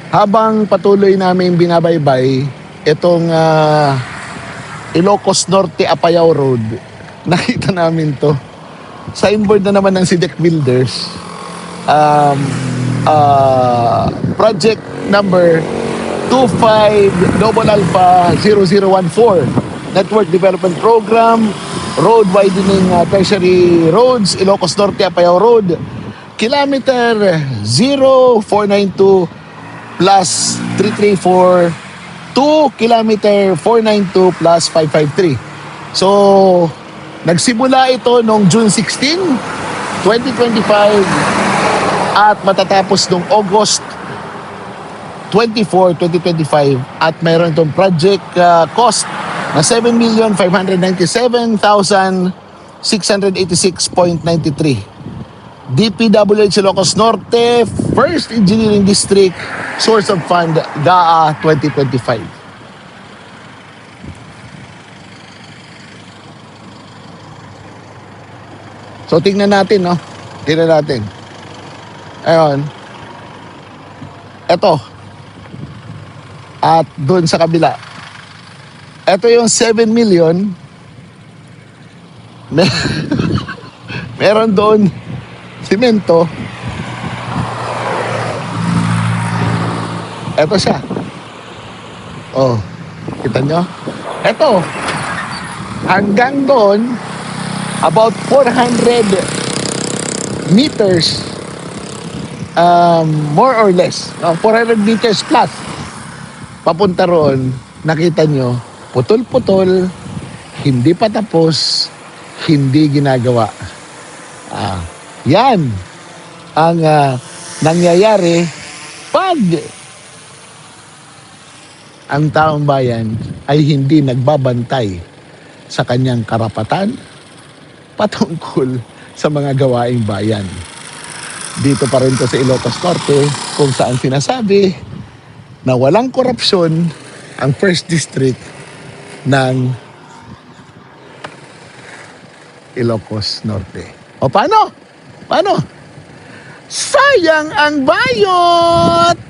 habang patuloy namin binabaybay itong Ilocos Norte Apayao Road, nakita namin to. Signboard na naman ng SIDEC Builders. Project number 25 Double Alpha 0014 Network Development Program, road widening Tertiary Roads, Ilocos Norte Apayao Road, kilometer 0492 plus 334 to kilometer 492 plus 553. So, nagsimula ito noong June 16, 2025 at matatapos noong August 24, 2025 at mayroon itong project cost na 7,597,686.93. DPWH Ilocos Norte, First Engineering District, Source of Fund, GAA 2025. So tingnan natin, no? Tingnan natin. Ayun. Ito. At doon sa kabila. Ito yung 7 million. Meron doon simento. Ito siya. Oh, kita nyo? Ito. Hanggang doon, about 400 meters, more or less, 400 meters plus, papunta roon, nakita nyo, putol-putol, hindi pa tapos, hindi ginagawa. Yan ang nangyayari pag ang taong bayan ay hindi nagbabantay sa kanyang karapatan patungkol sa mga gawaing bayan. Dito pa rin to sa Ilocos Norte kung saan sinasabi na walang korupsyon ang First District ng Ilocos Norte. O paano? Paano? Sayang ang bayot!